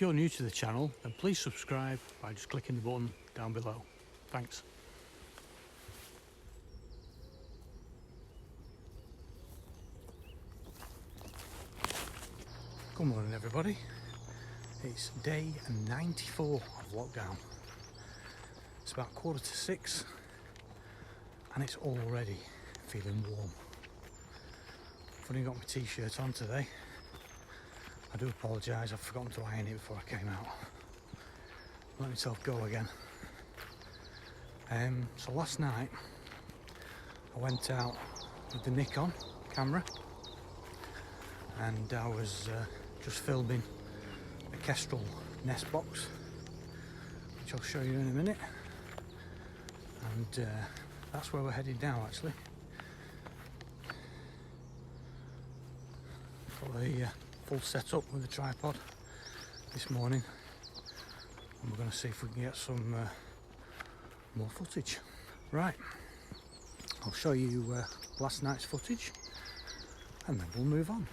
If you're new to the channel, then please subscribe by just clicking the button down below. Thanks. Good morning everybody. It's day 94 of lockdown. It's about 5:45 and it's already feeling warm. I've only got my t-shirt on today. I do apologise, I've forgotten to iron it before I came out. Let myself go again. So last night I went out with the Nikon camera and I was just filming a kestrel nest box, which I'll show you in a minute. And that's where we're headed now actually. Got the full setup with the tripod this morning, and we're going to see if we can get some more footage. Right, I'll show you last night's footage and then we'll move on.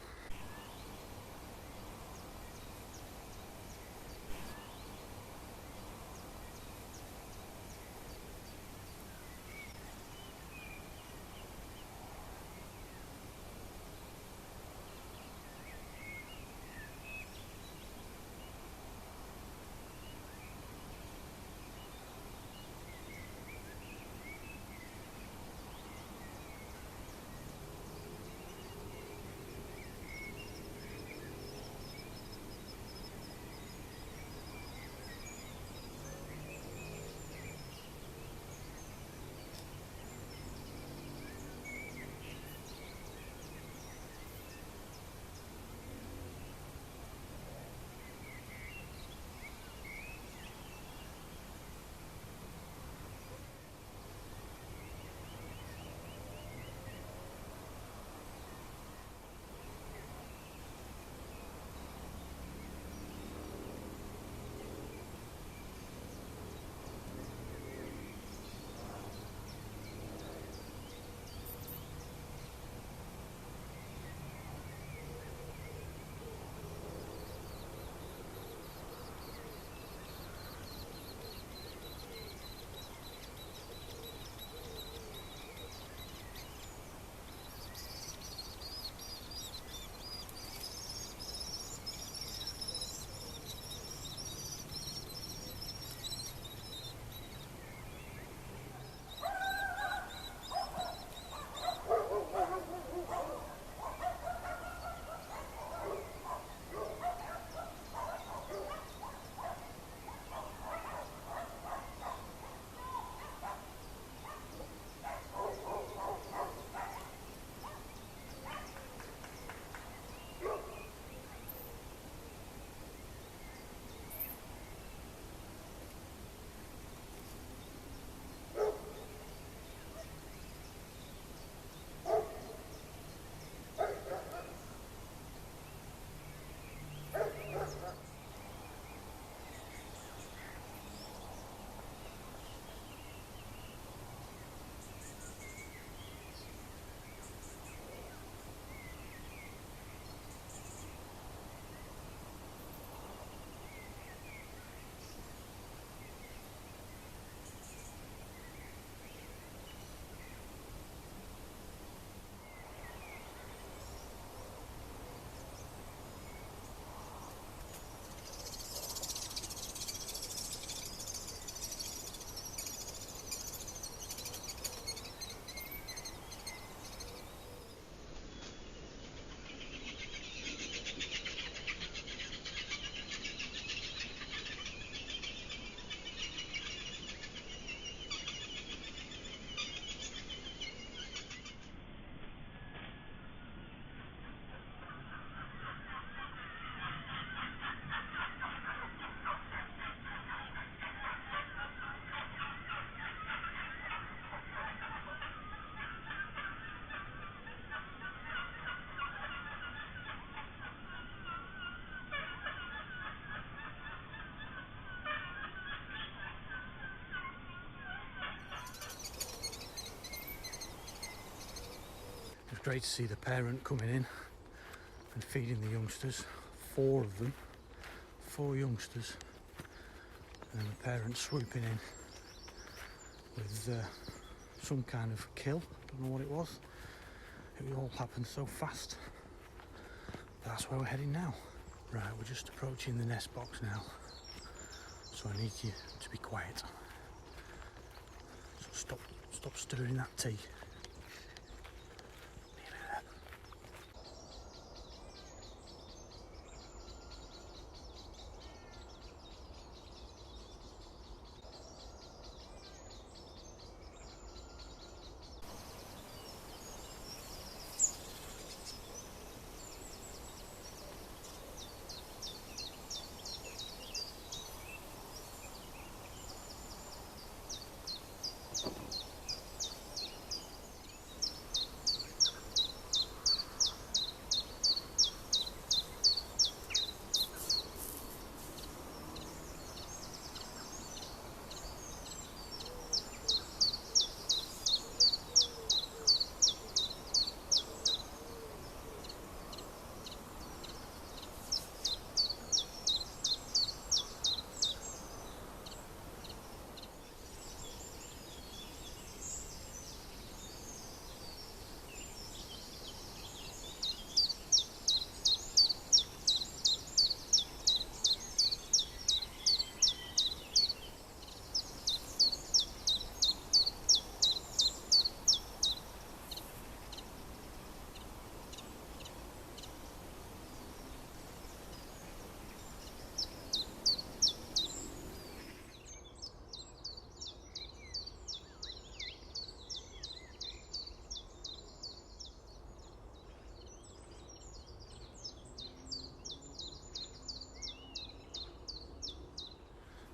It was great to see the parent coming in and feeding the youngsters, 4 of them, 4 youngsters and the parent swooping in with some kind of kill. Don't know what it was. It all happened so fast. That's where we're heading now. Right, we're just approaching the nest box now, so I need you to be quiet. So stop stirring that tea.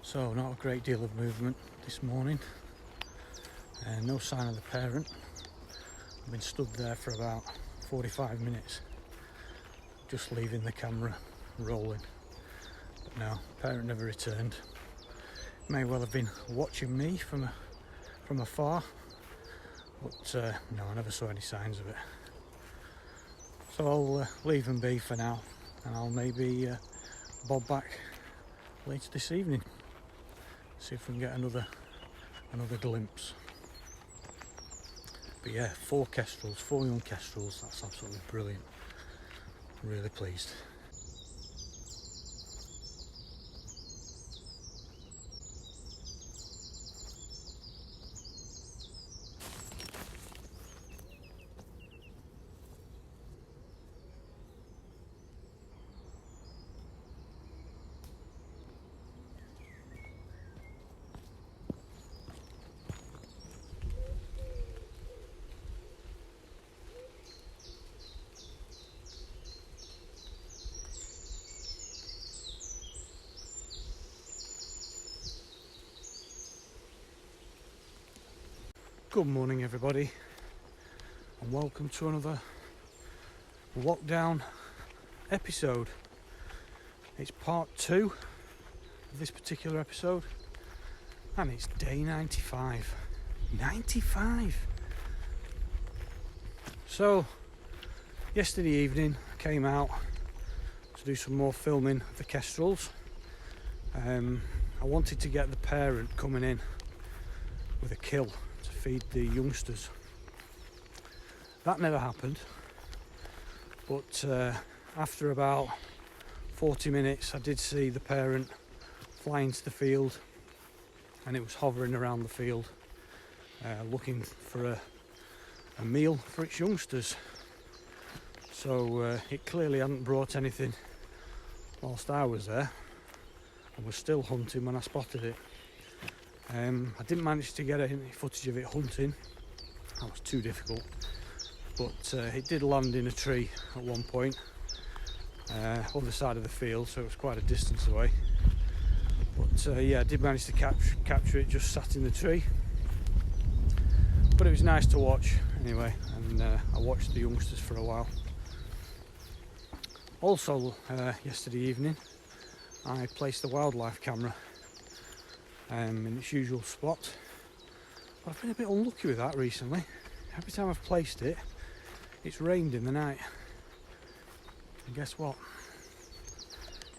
So not a great deal of movement this morning, and no sign of the parent. I've been stood there for about 45 minutes, just leaving the camera rolling. But no, parent never returned. May well have been watching me from afar, but no, I never saw any signs of it. So I'll leave them be for now, and I'll maybe bob back later this evening. See if we can get another glimpse. But yeah, 4 kestrels, 4 young kestrels. That's absolutely brilliant. Really pleased. Good morning everybody, and welcome to another lockdown episode. It's part 2 of this particular episode, and it's day 95. 95! So, yesterday evening I came out to do some more filming of the kestrels. I wanted to get the parent coming in with a kill to feed the youngsters. That never happened, but after about 40 minutes I did see the parent fly into the field, and it was hovering around the field looking for a meal for its youngsters. So it clearly hadn't brought anything whilst I was there, and was still hunting when I spotted it. I didn't manage to get any footage of it hunting, that was too difficult, but it did land in a tree at one point, other side of the field, so it was quite a distance away. But yeah, I did manage to capture it just sat in the tree, but it was nice to watch anyway, and I watched the youngsters for a while. Also yesterday evening I placed the wildlife camera in its usual spot. But I've been a bit unlucky with that recently. Every time I've placed it, it's rained in the night. And guess what?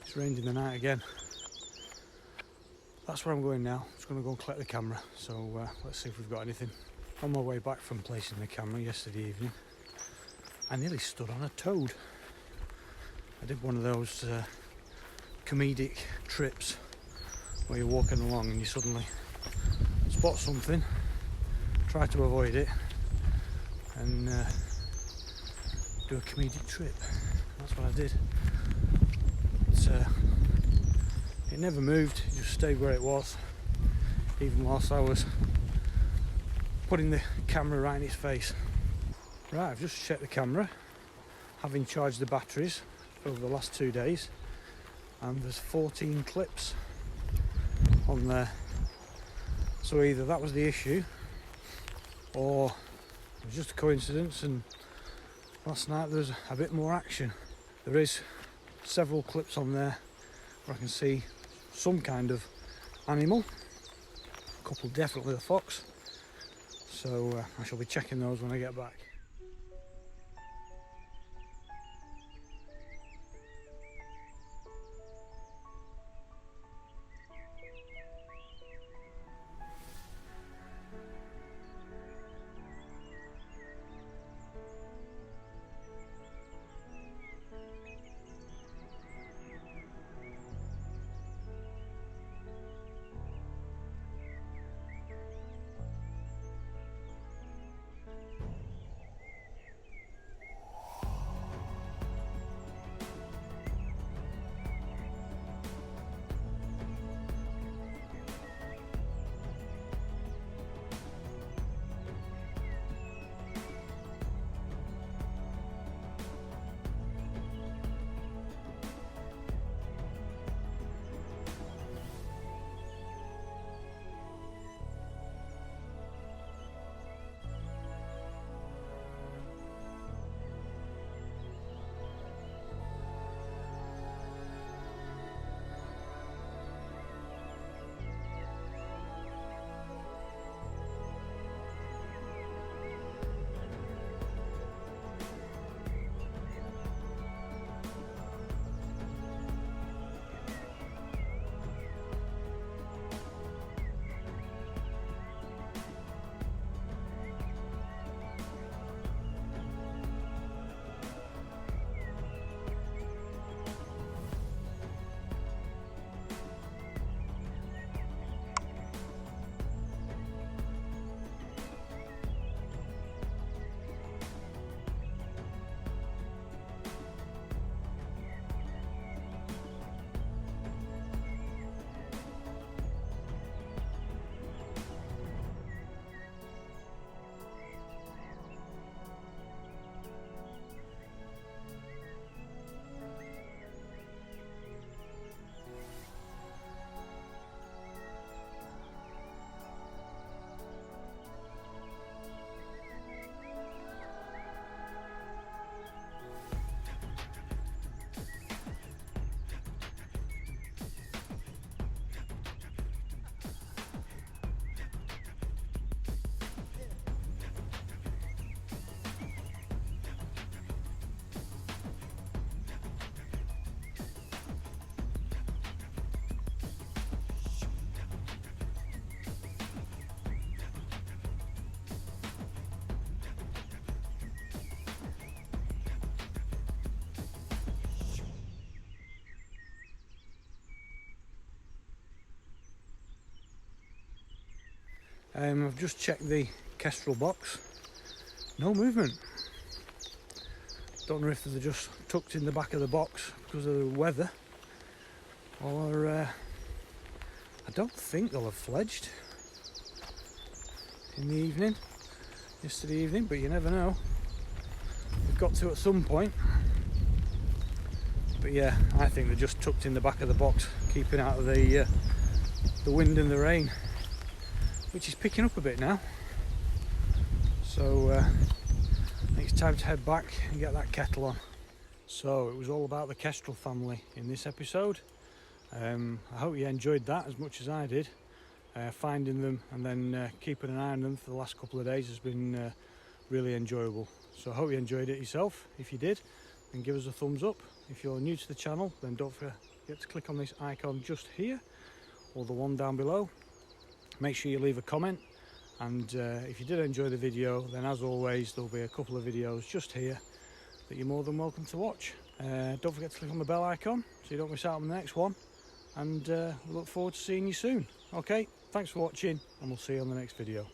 It's It's rained in the night again. That's where I'm going now. I'm just going to go and collect the camera. So let's see if we've got anything. On my way back from placing the camera yesterday evening, I nearly stood on a toad. I did one of those comedic trips where you're walking along and you suddenly spot something, try to avoid it, and do a comedic trip. That's what I did. It never moved, it just stayed where it was, even whilst I was putting the camera right in its face. Right, I've just checked the camera, having charged the batteries over the last 2 days, and there's 14 clips on there. So either that was the issue, or it was just a coincidence, and last night there was a bit more action. There is several clips on there where I can see some kind of animal, a couple definitely a fox, so I shall be checking those when I get back. I've just checked the kestrel box. No movement. Don't know if they're just tucked in the back of the box because of the weather, or I don't think they'll have fledged in the evening, yesterday evening, but you never know. We've got to at some point. But yeah, I think they're just tucked in the back of the box, keeping out of the wind and the rain, which is picking up a bit now. So I think it's time to head back and get that kettle on. So it was all about the kestrel family in this episode. I hope you enjoyed that as much as I did. Finding them and then keeping an eye on them for the last couple of days has been really enjoyable. So I hope you enjoyed it yourself. If you did, then give us a thumbs up. If you're new to the channel, then don't you have to click on this icon just here or the one down below. Make sure you leave a comment, and if you did enjoy the video, then as always there'll be a couple of videos just here that you're more than welcome to watch. Don't forget to click on the bell icon so you don't miss out on the next one, and we look forward to seeing you soon. Okay, thanks for watching, and we'll see you on the next video.